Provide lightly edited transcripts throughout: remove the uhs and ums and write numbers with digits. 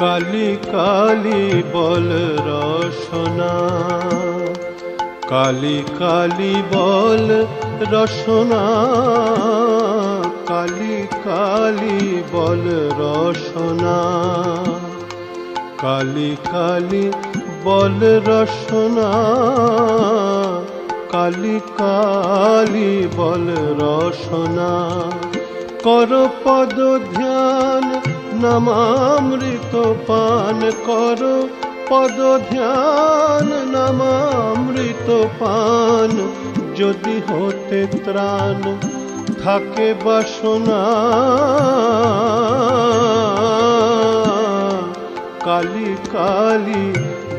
কালি কালি বল রসনা, কালি কালি বল রসনা, কালি কালি বল রসনা, কালি কালি বল রসনা, কালি কালি বল রসনা। কর পদ ধ্যান নামামৃত পান, কর পদ ধ্যান নামামৃত পান, যদি হতে ত্রাণ থাকে বাসনা। কালি কালি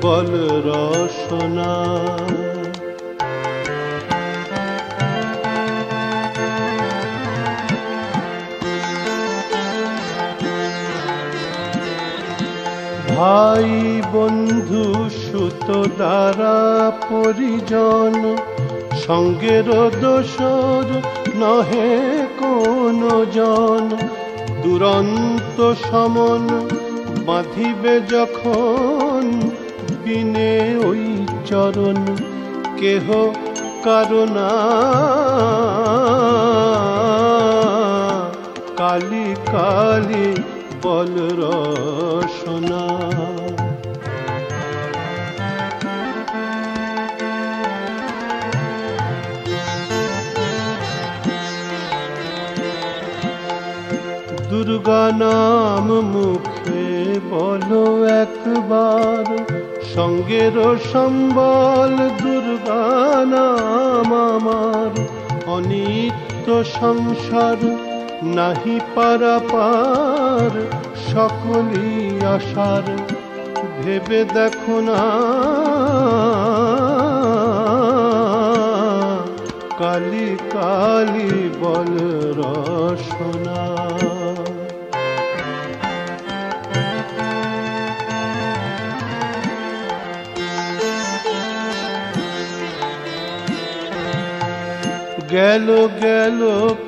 বল রসনা। ভাই বন্ধু সুত দ্বারা পরিজন, সঙ্গের দোসর নহে কোন জন। দুরন্ত সমন বাঁধিবে যখন, বিনে ওই চরণ কেহ কারণা। কালি কালি বল রসনা। দুর্গা নাম মুখে বলো একবার, সঙ্গের সম্বল দুর্গা নাম আমার। অনিত্য সংসার নাহি পারাপার, সকলই আশার ভেবে দেখো না। কালি কালি বল রসনা। গেল গেল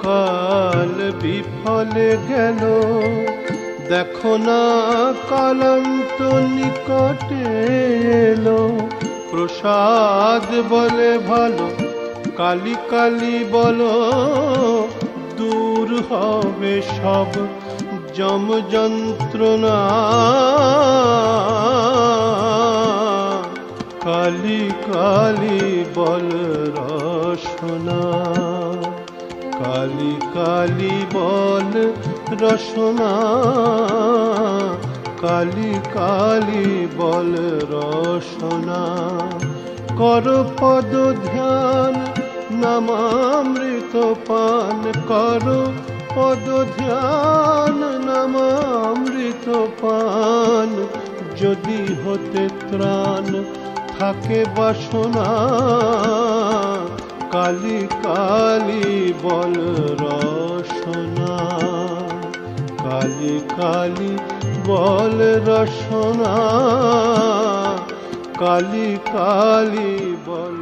কাল বিফলে গেল, দেখো না কালান্ত নিকটে এলো। প্রসাদ বলে ভালো, কালি কালি বলো, দূর হবে সব যম যন্ত্রণা। কালি কালি বল রসনা, কালি কালি বল রসনা, কালি কালি বল রসনা। কর পদ ধ্যান নামামৃত পান, কর পদ ধ্যান নামামৃত পান, যদি হতে ত্রাণ থাকে বাসনা। কালি কালি বল রসনা, কালি কালি বল রসনা, কালি কালি বল।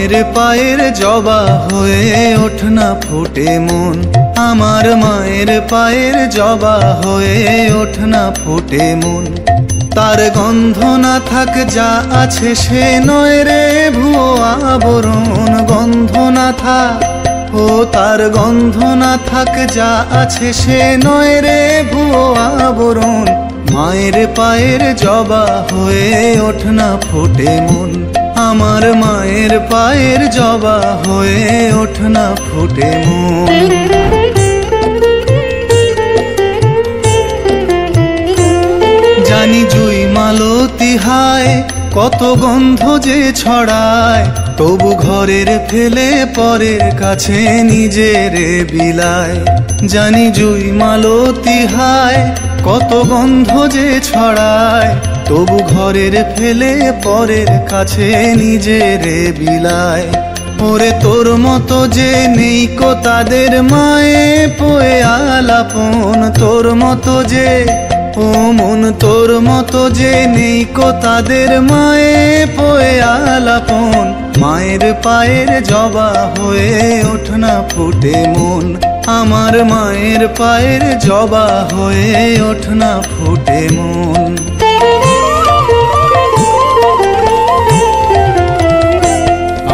মায়ের পায়ের জবা হয়ে ওঠ না ফুটে মন, আমার মায়ের পায়ের জবা হয়ে ওঠ না ফুটে মন। তার গন্ধ না থাক যা আছে সে নয় রে ভুয়ো আবরণ, গন্ধ না থাক ও তার গন্ধ না থাক যা আছে সে নয় রে ভুয়ো আবরণ। মায়ের পায়ের জবা হয়ে ওঠ না ফুটে মন, আমার মায়ের পায়ের জবা হয়ে ওঠ না ফুটে মন। জানি জুই মালতী হায় কত গন্ধ যে ছড়ায়, তবু ঘরের ফেলে পরের কাছে নিজের বিলায়। জানি জুই মালতী হায় কত গন্ধ যে ছড়ায়, তবু ঘরের ফেলে পরের কাছে নিজের বিলায়। ওরে তোর মতো যে নেই কো তাদের মায়ে পোয়ে আলাপন, তোর মতো যে ও মন তোর মতো যে নেই কো তাদের মায়ে পোয়ে আলাপন। মায়ের পায়ের জবা হয়ে ওঠ না ফুটে মন, আমার মায়ের পায়ের জবা হয়ে ওঠ না ফুটে মন।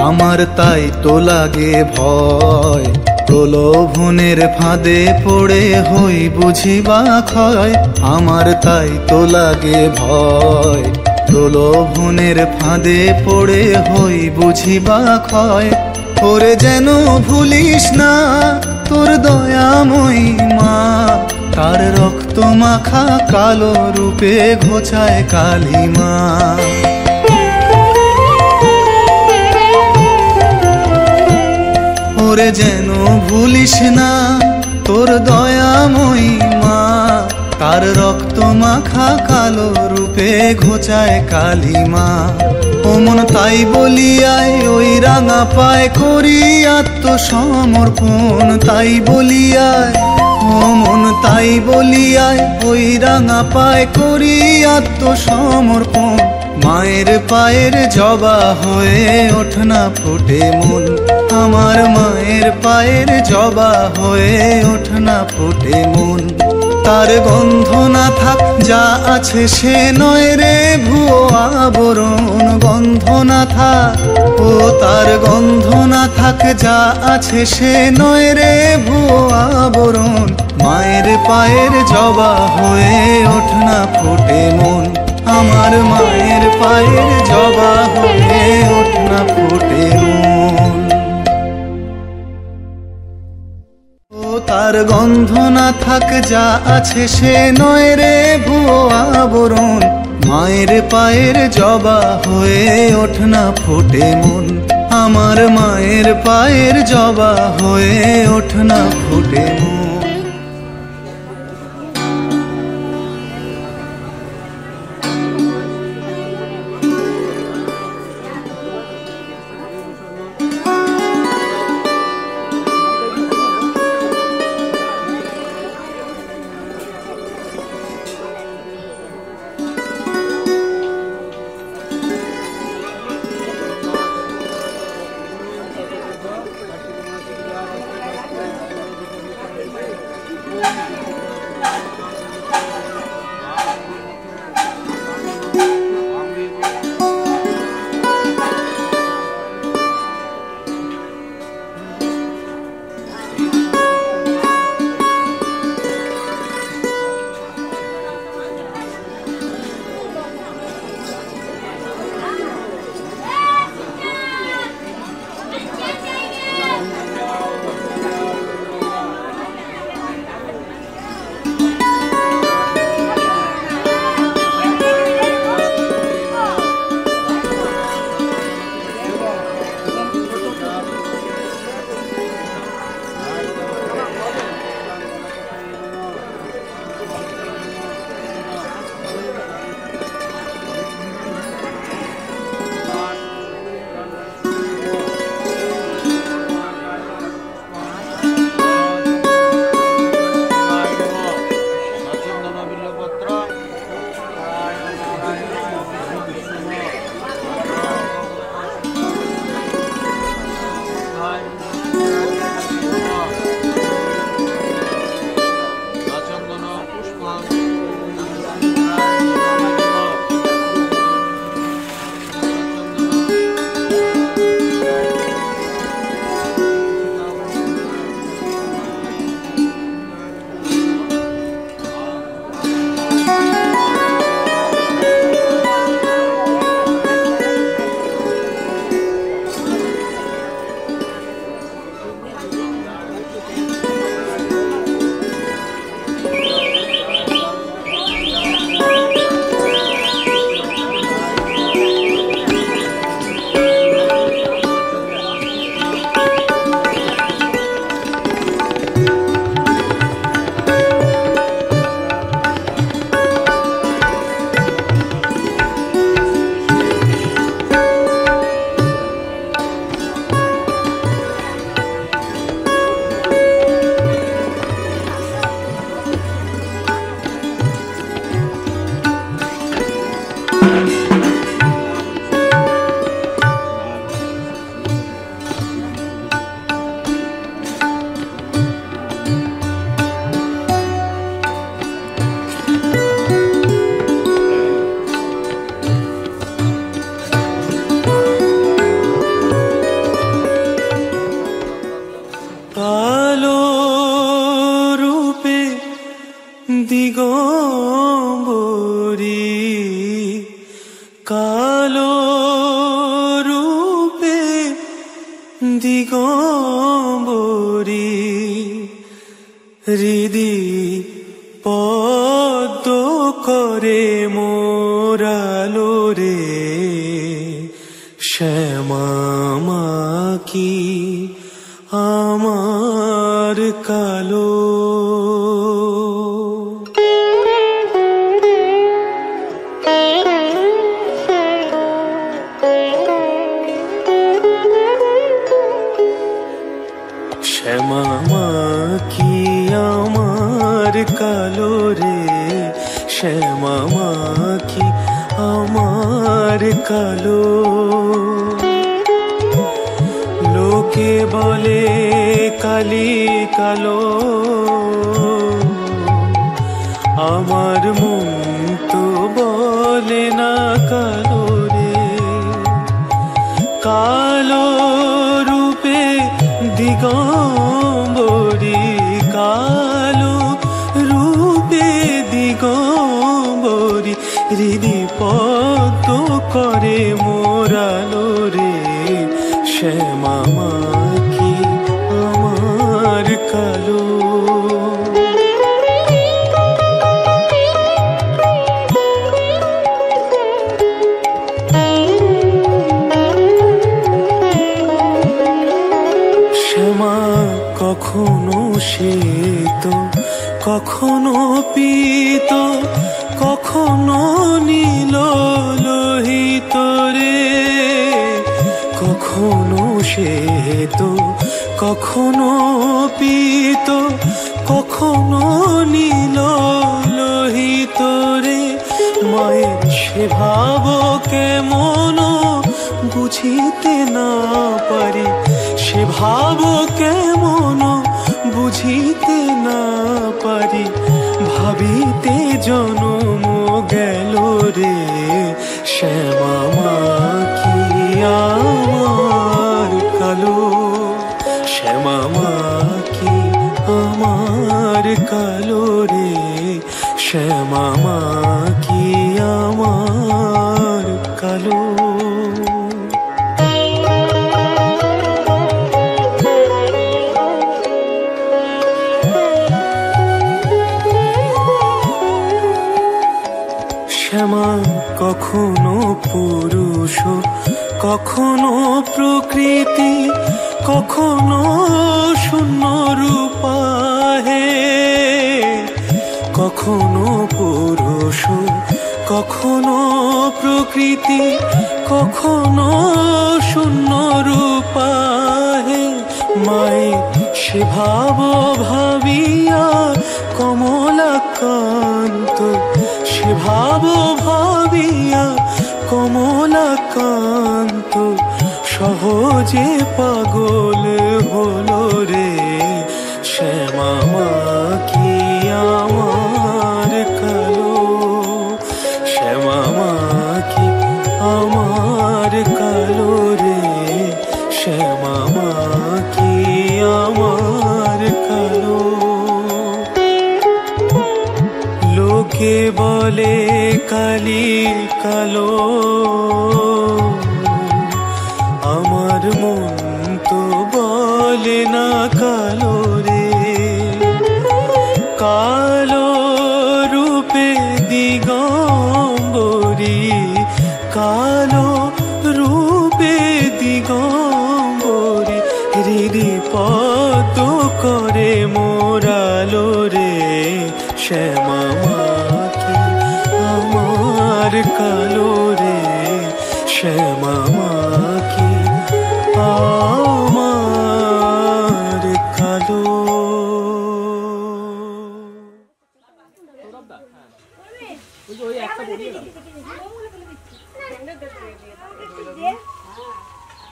আমার তাই তো লাগে ভয়, প্রলোভনের ফাঁদে পড়ে হই বুঝিবা ক্ষয়। আমার তাই তো লাগে ভয়, প্রলোভনের ফাঁদে পড়ে হই বুঝিবা ক্ষয়। ওরে যেন ভুলিস না তোর দয়াময়ী মা, তার রক্ত মাখা কালো রূপে ঘোচায় কালিমা। ওরে যেন ভুলিস না তোর দয়াময়ী মা, তার রক্ত মাখা কালো রূপে ঘোচায় কালিমা। ও মন তাই বলিয়ায় ওই রাঙা পায় করি আত্মসমর্পণ, তাই বলিয়ায় ও মন তাই বলিয়ায় ওই রাঙা পায় করি আত্মসমর্পণ। মায়ের পায়ের জবা হয়ে ওঠ না ফুটে মন, আমার মায়ের পায়ের জবা হয়ে ওঠ না ফুটে মন। তার গন্ধ না থাক যা আছে সে নয় রে ভুয়ো আবরণ, গন্ধ না থাক ও তার গন্ধ না থাক যা আছে সে নয় রে ভুয়ো আবরণ। মায়ের পায়ের জবা হয়ে ওঠ না ফুটে মন, আমার মায়ের পায়ের জবা হয়ে ওঠ না ফুটে মন। ও তার গন্ধ না থাক যা আছে সে নয় রে ভুয়ো আবরণ। মায়ের পায়ের জবা হয়ে ওঠ না ফুটে মন, আমার মায়ের পায়ের জবা হয়ে ওঠ না ফুটে মন। দিগম্বরী হৃদি পদ্ম করে মোরালো রে শ্যামা মা কি আমার কালো শ্যামা মা কি আমার কালো রে শ্যামা মা কি আমার কালো লোকে বলে কালি কালো আমার মন তো বলে না কালো রে কালো রূপে দিগম্বরী কালো রূপে দিগম্বরী হৃদি পদ্ম করে মোরালো রে শ্যামা মা কি আমার কালো শ্যামা কখনো শ্বেত কখনো পীত কখনো নীল লোহিত রে কখনো শ্বেত কখনো পীত কখনো নীল লোহিত রে মায়ের সে ভাব কেমন বুঝিতে না পারি সে ভাব কেমন বুঝিতে না পারি ভাবিতে জনম গেল রে শ্যামা মা কি আমার কালো শ্যামা মা কি আমার কালো রে শ্যামা মা কি আমার কালো শ্যামা কখনো পুরুষ কখনো প্রকৃতি কখনো শূন্য রূপা হে কখনো পুরুষ কখনো প্রকৃতি কখনো শূন্য রূপা হে মায়ের সে ভাব ভাবিয়া কমলাকান্ত সে ভাব ভাবিয়া কমলাকান্ত সহজে পাগল হলো রে শ্যামা মা কি আমার কালো শ্যামা মা কি আমার কালো রে শ্যামা মা কি আমার কালো লোকে বলে কালি কালো আমার মন তো বলে না কালো রে কালো রূপে দিগম্বরী কালো রূপে দিগম্বরী হৃদি পদ্ম করে মোরালো রে শ্যামা মা কি আমার কালো রে শ্যামা মা কি আমার কালো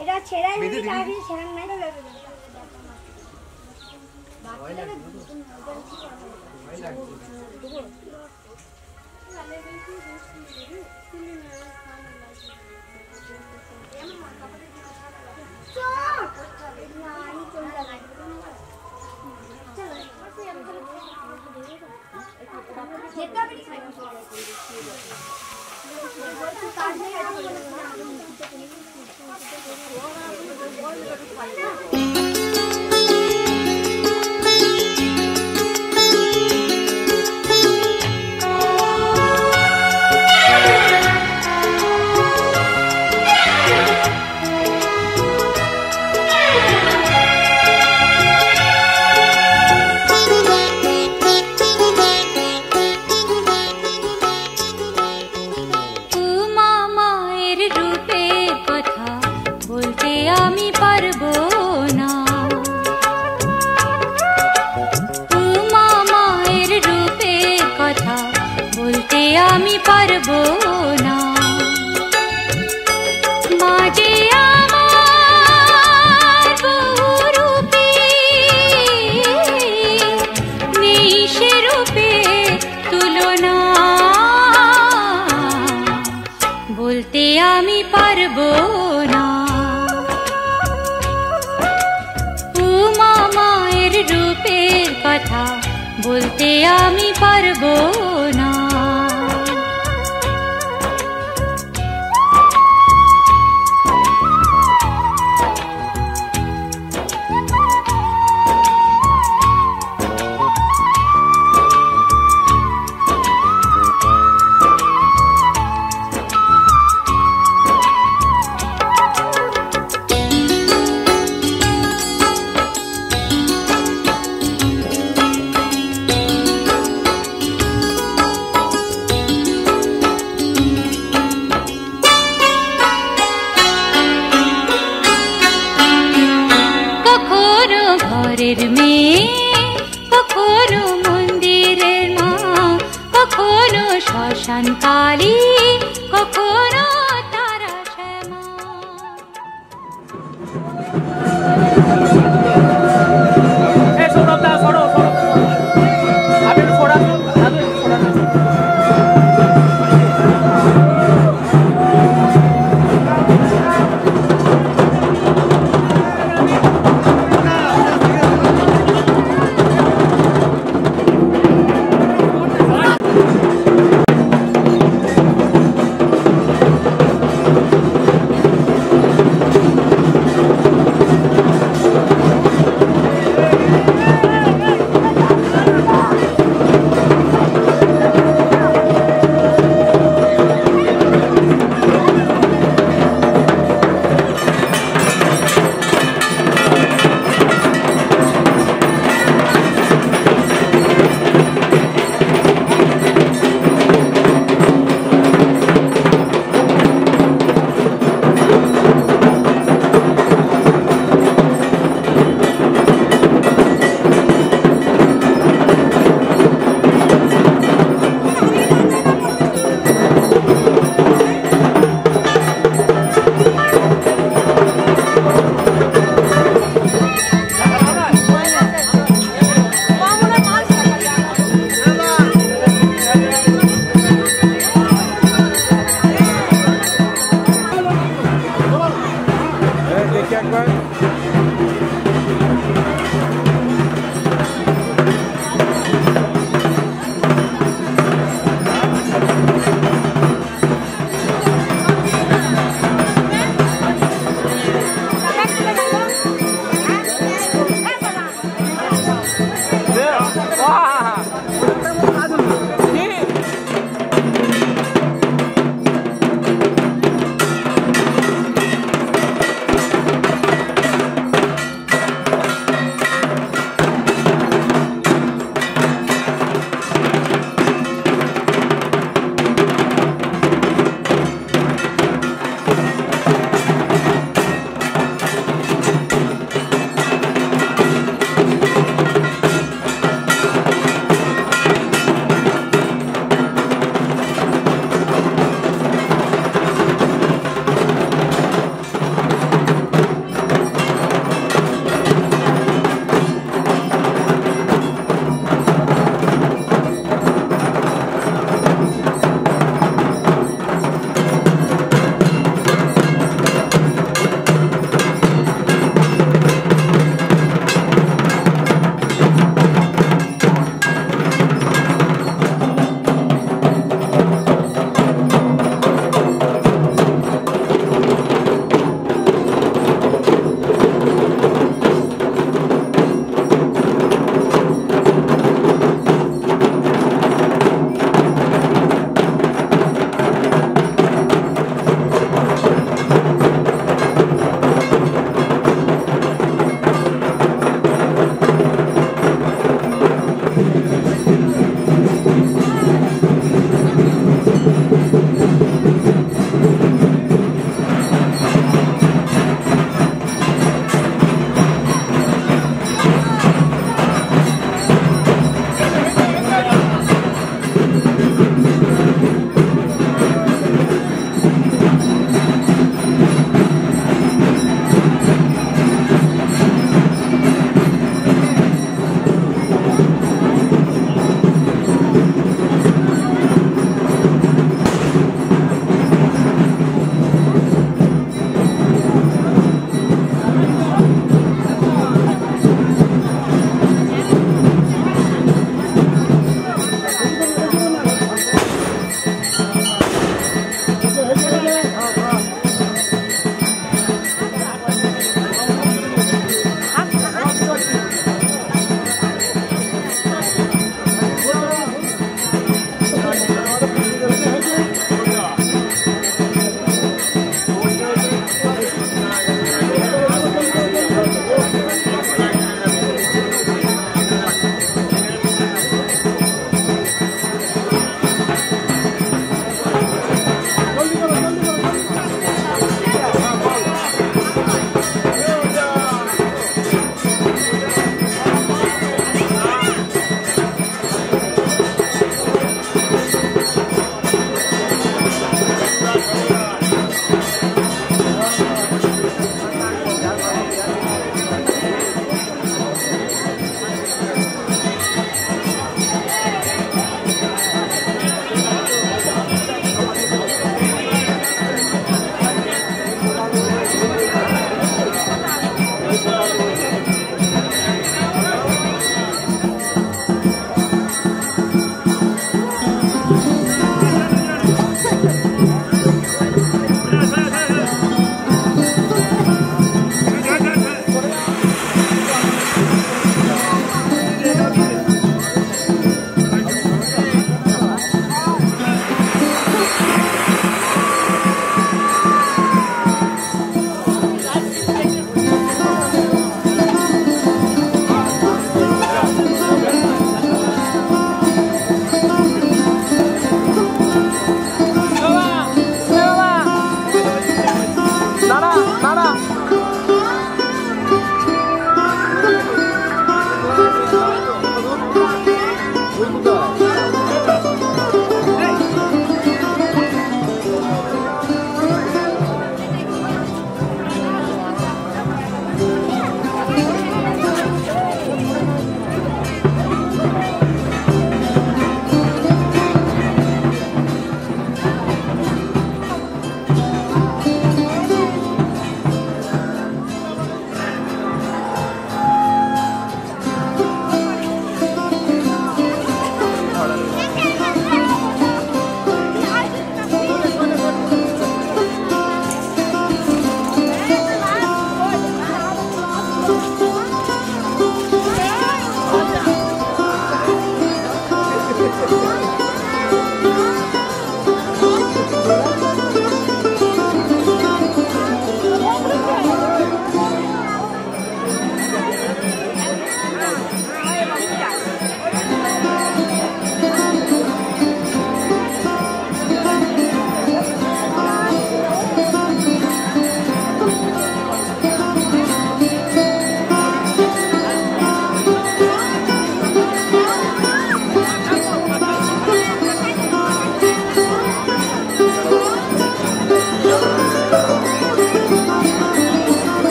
এটা ছেড়াই দিবি তাহলে ছেড়ান নাই যেটা বলতে আমি পারবো না। ঘরের মেয়ে, কখনো মন্দিরের মা, কখনো শ্মশান কালী, কখনো তারা শ্যামা।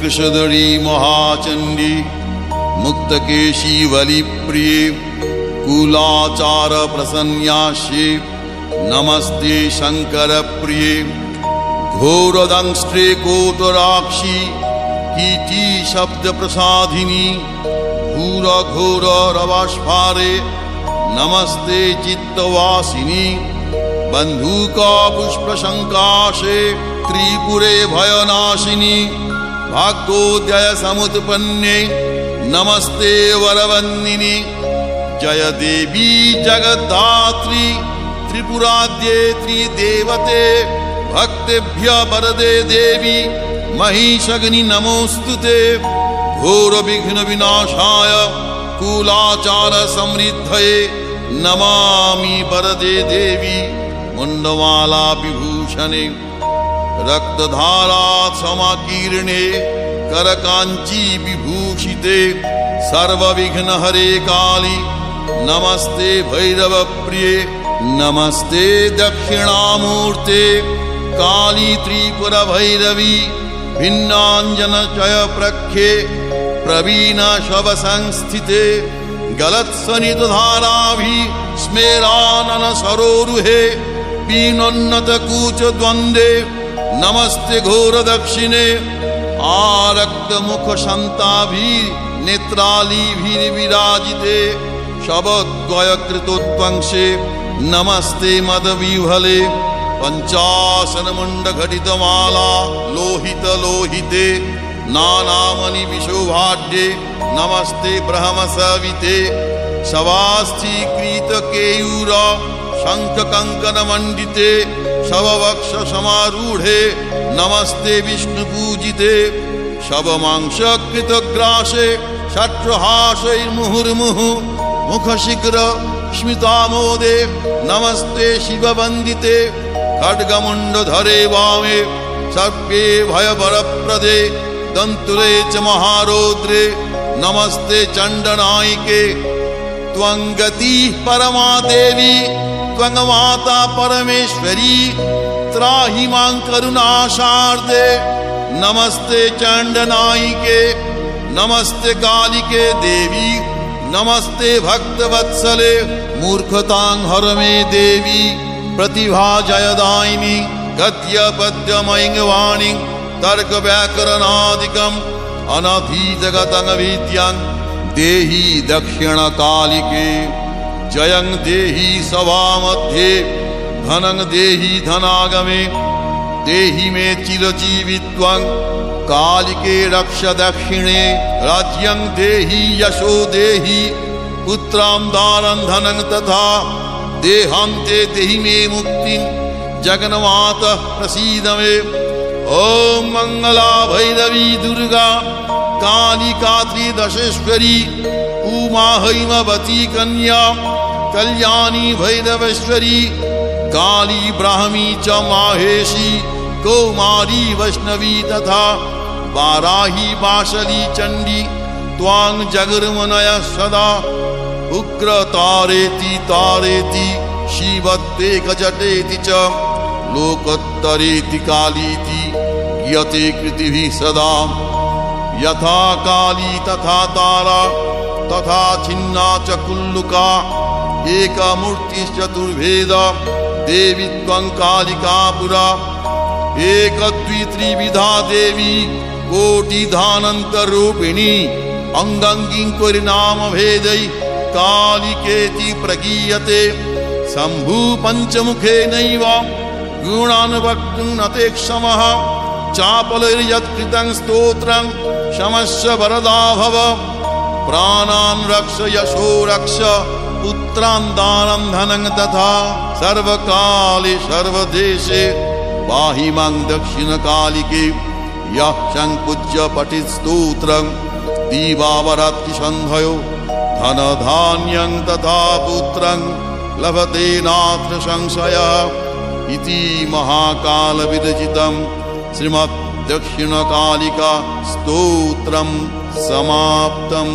कृषदरी महाचंडी मुक्तकेशी वलिप्रिये कुलाचार प्रसन्यास्ये नमस्ते शंकर प्रिये घोरदंष्ट्रे कोटराक्षी कीटी शब्द प्रसादिनी घोर घोर रवास्फारे नमस्ते चित्तवासिनी बंधुका पुष्प शंकाशे त्रिपुरे भयनाशिनी भाग्योदय समुत्पन्ने नमस्ते वरवन्दिनी जय देवी जगद्धात्री त्रिपुराद्ये त्रिदेवते भक्तेभ्य वरदे देवी महिषग्नि नमोस्तुते घोर विघ्न विनाशाय कुलाचार समृद्धये नमामि वरदे देवी मुंडमाला विभूषणे रक्तधारा समाकीर्णे करकांची विभूषिते सर्वविघ्न हरे काली नमस्ते भैरव प्रिये नमस्ते दक्षिणामूर्ते काली त्रिपुर भैरवी भिन्नांजन चय प्रख्ये प्रवीण शव संस्थिते गलत्सनित धाराभि स्मेरानन सरोरुहे पीनोन्नत कूच द्वंद्वे नमस्ते घोर दक्षिणे आरक्त मुख शंताभि नेत्रालीभिर्विराजिते शबद्वय कृतोत्वंशे नमस्ते मदविह्वले पंचासन मुंड घटित माला लोहित लोहिते नानामणि विशोभाढ्ये नमस्ते ब्रह्म सविते शवास्थीकृत केयूर शंख कंकन मंडिते शववक्ष समारूढ़े नमस्ते विष्णु पूजिते शवमांसकृत ग्रासे षट्हासैर्मुहुर्मुहुः मुख शीघ्र स्मितामोदे नमस्ते शिव वंदिते खड्गमुंडधरे वामे सर्पे भयवरप्रदे दंतुरे च महारौद्रे नमस्ते चंडनायिके त्वं गतिः परमा देवी त्वं माता परमेश्वरी त्राहि मां करुणाशार्दे नमस्ते चंडनायिके नमस्ते कालिके देवी नमस्ते भक्तवत्सले मूर्खतां हर मे देवी प्रतिभा जयदायिनी गद्य पद्य मयिंग वाणी तर्क व्याकरणादिकम् अनधीतगतं विद्यां देहि दक्षिणकालिके जयं देहि सभामध्ये धनं देहि धनागमे देहि मे चिरजीवित्वं कालिके रक्ष दक्षिणे राज्यं देहि यशो देहि पुत्रां दारं धनं तथा देहान्ते देहि मे मुक्तिं जगन्माता प्रसीद मे। ओम मंगला भैरवी दुर्गा कालिका त्रिदशेश्वरी उमा हैमवती कन्या कल्याणी भैरवेश्वरी काली ब्राह्मी च माहेशी कौमारी वैष्णवी तथा वाराही वासली चंडी त्वां जगर्मनय सदा उग्र तारेति तारेति शिवत्वेकजटेति च लोकोत्तरेति कालीति यते कृतिभिः सदा यथा काली तथा तारा तथा छिन्ना च कुल्लुका एकमूर्तिश्चतुर्भेद देवी त्वं कालिका पुरा एकद्वित्रिविधा देवी कोटिधानन्तरूपिणी अंगंगिं परिणाम भेदै कालिकेति प्रगीयते शंभु पंचमुखे नैव गुणान् वक्तुं न ते क्षमः चापलैर्यत्कृतं स्तोत्रं क्षमस्व वरदा भव प्राणान् रक्ष यशो रक्ष पुत्रान् दानं धनं तथा सर्वकाले सर्वदेशे पाहि मां दक्षिणकालिके यः संपूज्य पठित् स्तोत्रं दीवावरात्रि सन्धयो धनधान्यं तथा पुत्रं लभते नात्र संशयः इति महाकाल विरचितं श्रीमद् दक्षिणकालिका स्तोत्रं समाप्तम्।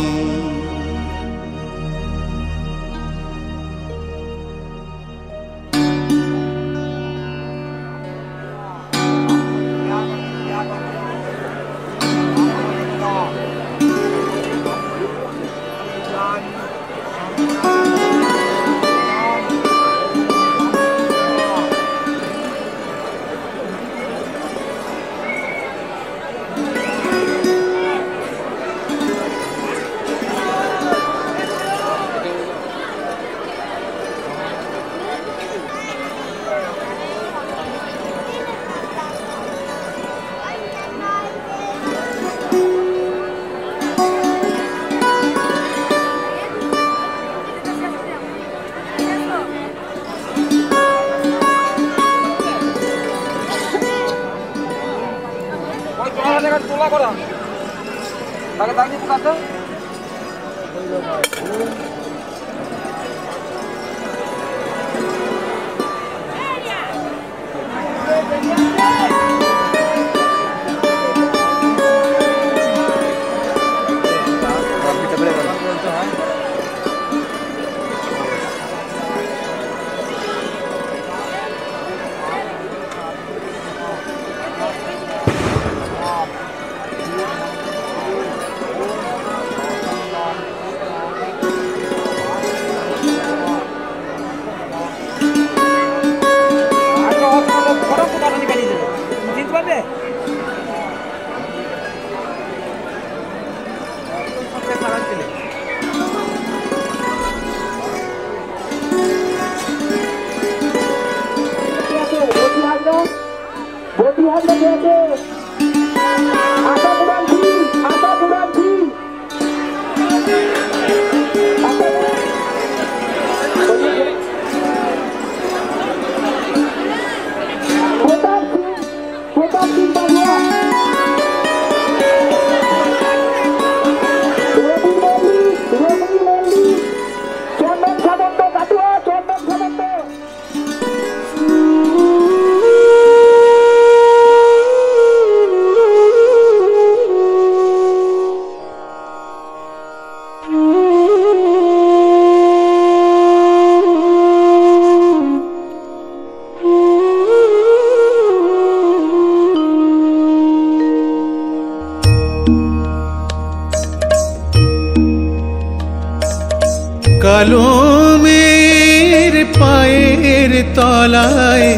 কালমের পায়ের তলায়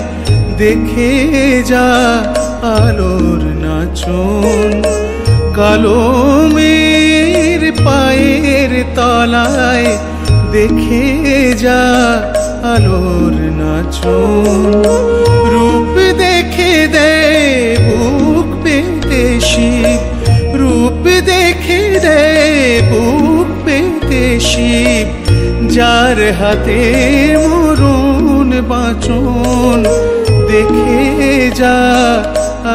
দেখে যা আলোর নাচন কালো মেয়ের পায়ের তলায় দেখে যা আলোর নাচন, রূপ দেখে দে বুক পেতে শিব, রূপ দেখে দে বুক পেতে শিব, যার হাতে মরণ বাঁচন, দেখে যা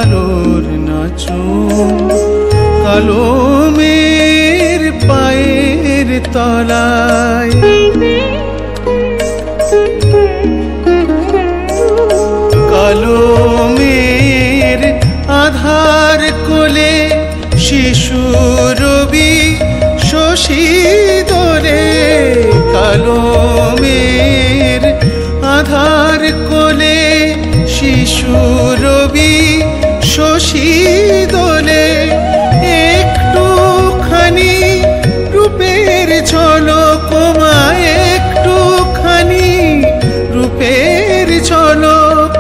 আলোর নাচন। কালো মেয়ের পায়ের তলায় কালো মেয়ের আধার কোলে শিশু রবি শশী দোলে, কালো মেয়ের আধার কোলে শিশু রবি শশী দোলে, একটুখানি রূপের ঝলক মা, একটুখানি রূপের ঝলক,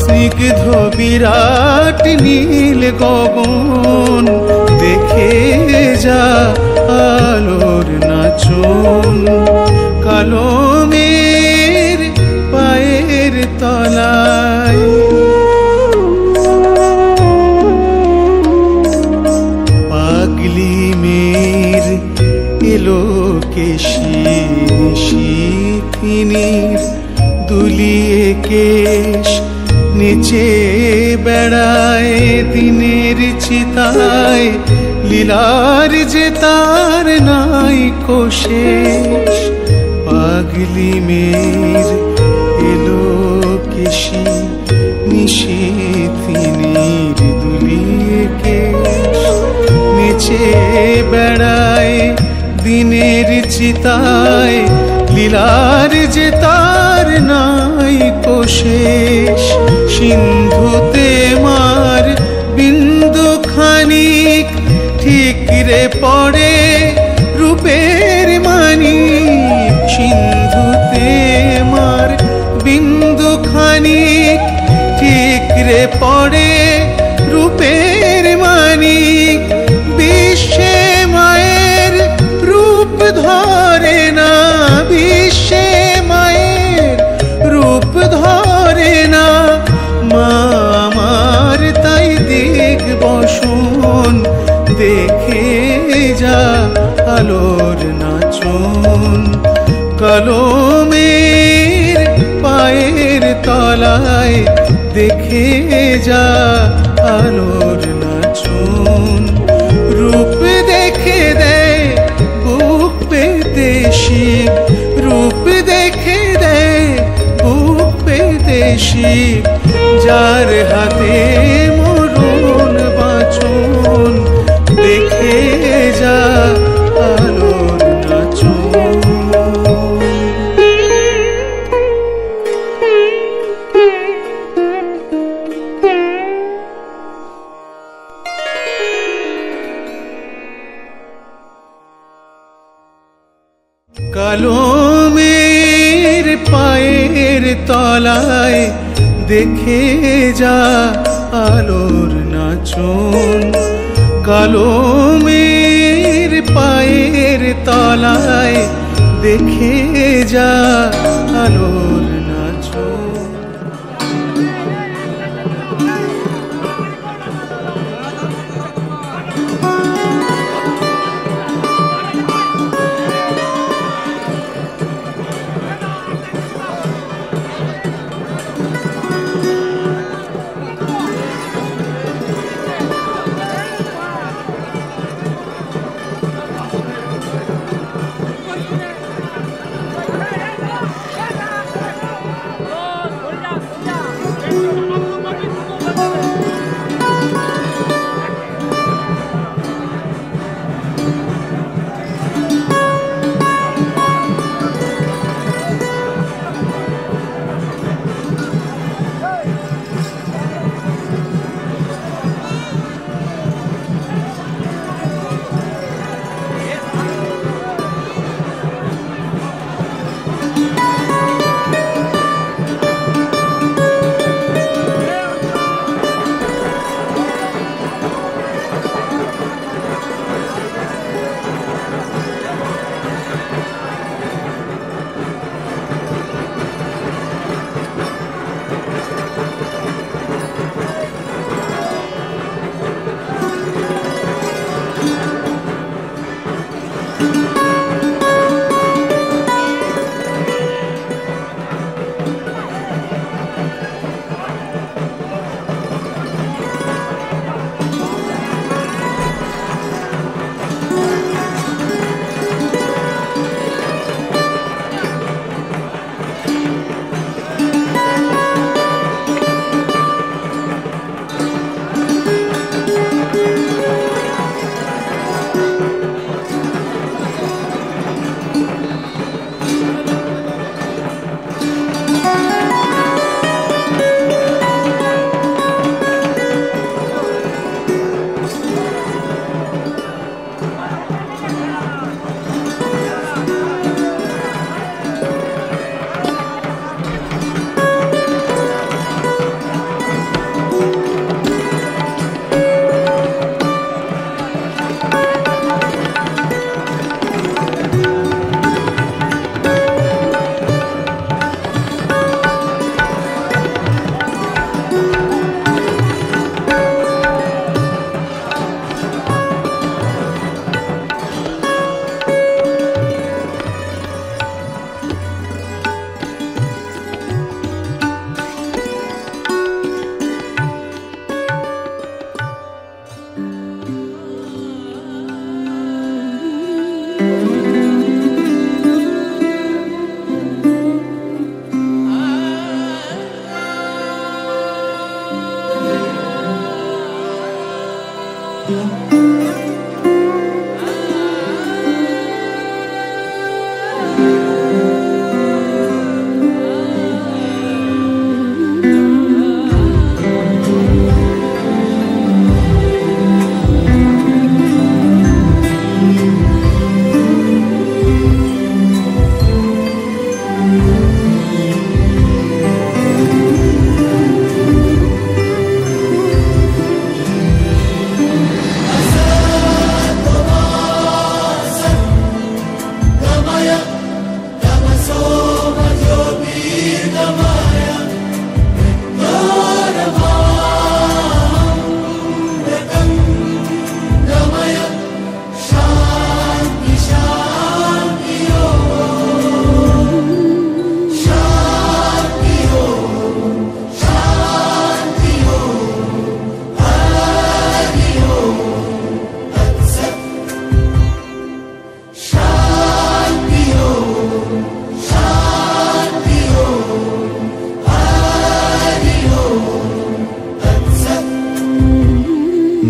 স্নিগ্ধ বিরাট নীল গগন, দেখে যা আলোর নাচন। কালো মেয়ের পায়ের তলায় পাগলি মেয়ের এলো কেশি নিশিথিনীর দুলিয়ে কেশ, নিচে বেড়ায় দিনের চিতায়, লীলার যে তার নাই কোশেষ। পাগলি মেয়ের এলো কেশি নিশিথিনীর দুলিয়ে কেশ, নিচে বেড়ায় দিনের চিতায়, লীলার যে তার নাই কোশেষ। সিন্ধুতে মার বিন্দু খানিক ঠিক রে পড়ে রূপের মানিক, সিন্ধুতে মার বিন্দু খানিক ঠিক রে পড়ে রূপের মানিক, বিশ্বে মায়ের রূপ ধরে না, বিশ্বে মায়ের রূপ ধরে না, মা আমার তাই দিক বসন, দেখে যা আলোর নাচন। কালো মেয়ের পায়ের তলায় দেখে যা আলোর নাচন, রূপ দেখে দে বুক পেতে শিব, রূপ দেখে দে বুক পেতে শিব, যার হাতে মরণ বাঁচন, দেখে যা আলোর নাচন। কালো মেয়ের পায়ের তলায় দেখে যা আলোর নাচন, কালো মেয়ের পায়ের তলায় দেখে যা আলোর নাচন।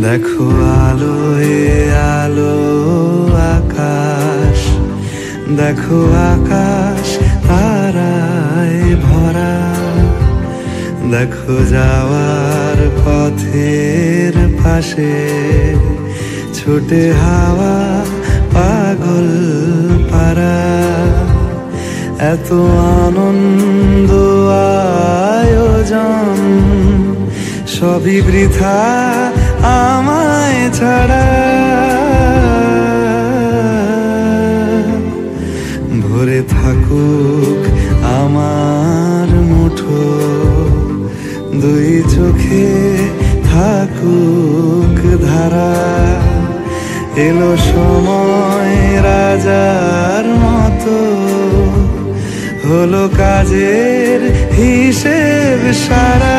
দেখো আলোয় আলো আকাশ, দেখো আকাশ তারায় ভরা, দেখো যাওয়ার পথের পাশে ছোটে হাওয়া পাগল পারা। এত আনন্দ আয়োজন সবই বৃথা আমায় ছাড়া। ভরে থাকুক আমার মুঠো, দুই চোখে থাকুক ধারা। এলো সময় রাজার মতো, হলো কাজের হিসেব সারা।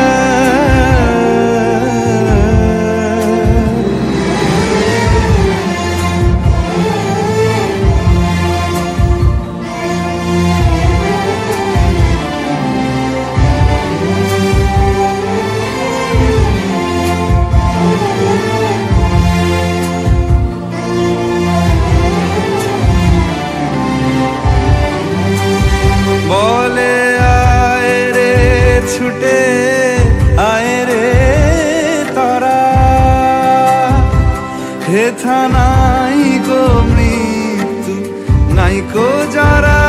বলে আয় রে ছুটে আয় রে তারা, হেথা নাই গো মৃত্যু নাই কো যারা।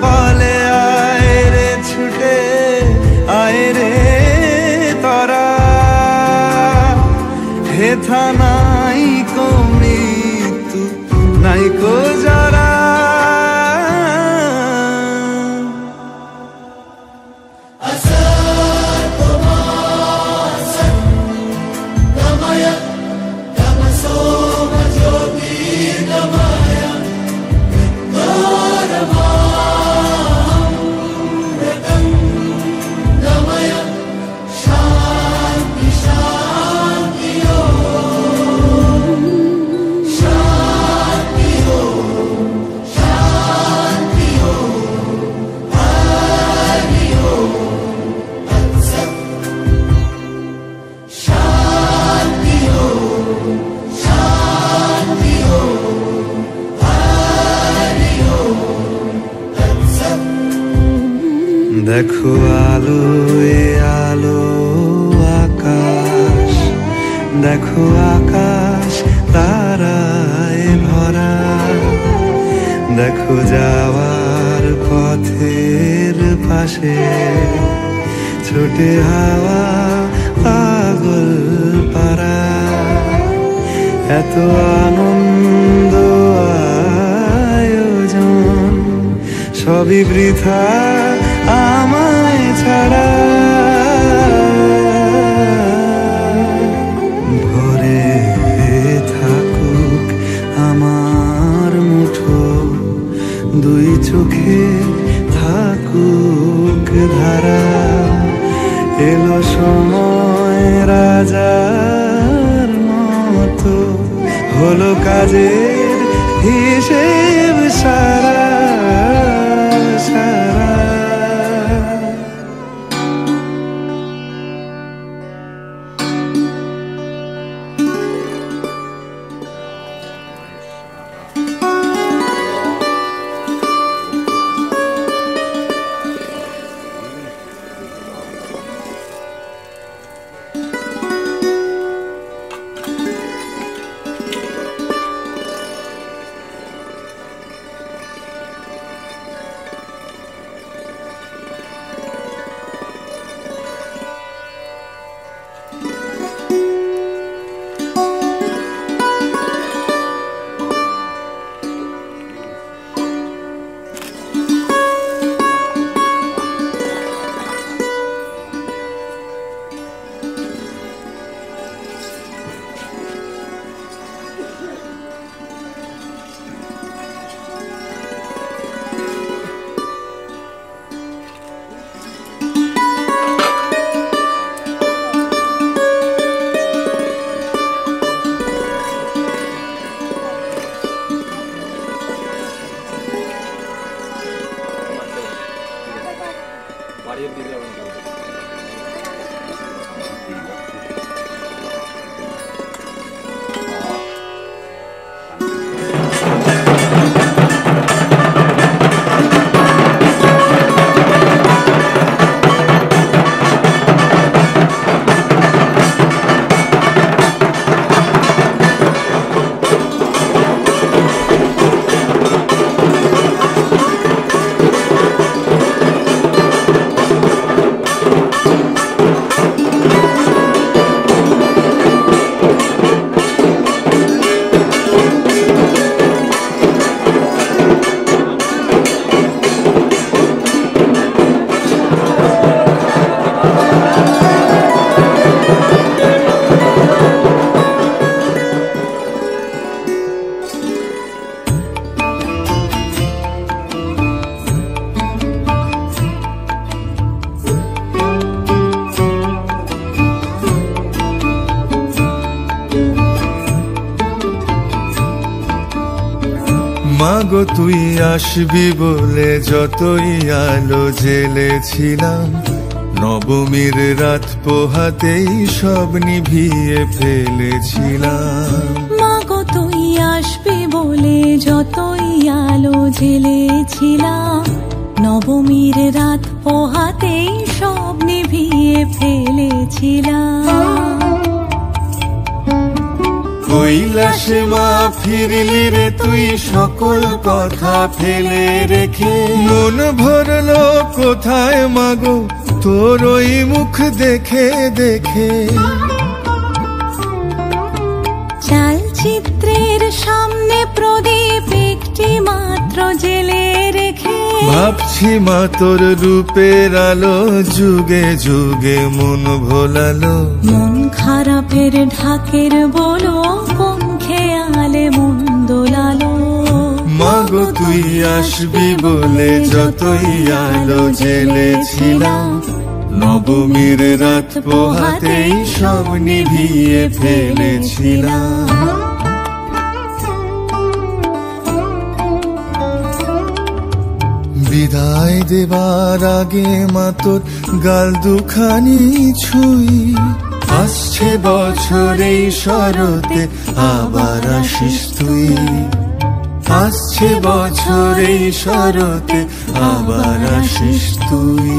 বলে আয় রে ছুটে আয় রে তারা, হেথা নাই কো মৃত্যু নাই কো যারা। দেখো আলোয় আলো আকাশ, দেখো আকাশ তারায় ভরা, দেখো যাওয়ার পথের পাশে ছোটে হাওয়া পাগল পারা। এত আনন্দ আয়োজন সবই বৃথা আমায় ছাড়া। ভরে থাকুক আমার মুঠো, দুই চোখে থাকুক ধারা। এলো সময় রাজার মতো, হলো কাজের হিসেব সারা সারা। মাগো তুই আসবি বলে যতই আলো জ্বেলেছিলাম, নবমীর রাত পোহাতেই সব নিভিয়ে ফেলেছিলাম। মাগো তুই আসবি বলে যতই আলো জ্বেলেছিলাম, নবমীর রাত পোহাতেই সব নিভিয়ে ফেলেছিলাম। কৈলাসে মা ফিরলি রে তুই সকল কথা ফেলে রেখে, মন ভরলো কোথায় মাগো তোর ওই মুখ দেখে দেখে। চালচিত্রের সামনে প্রদীপ একটি মাত্র জেলে রেখে, ভাবছি মা তোর রূপের আলো যুগে যুগে মন ভোলালো। মন খারাপের ঢাকের বলো কোন খেয়ালে মন দোলালো। মাগো তুই আসবি বলে যতই আলো জ্বেলেছিলাম, নবমীর রাত পোহাতেই সব নিভিয়ে ফেলেছিলাম। বিদায় দেবার আগে মা তোর গাল দুখানি ছুঁই, আসছে বছর এই শরতে আবার আসিস তুই। আসছে বছর এই শরতে আবার আসিস তুই।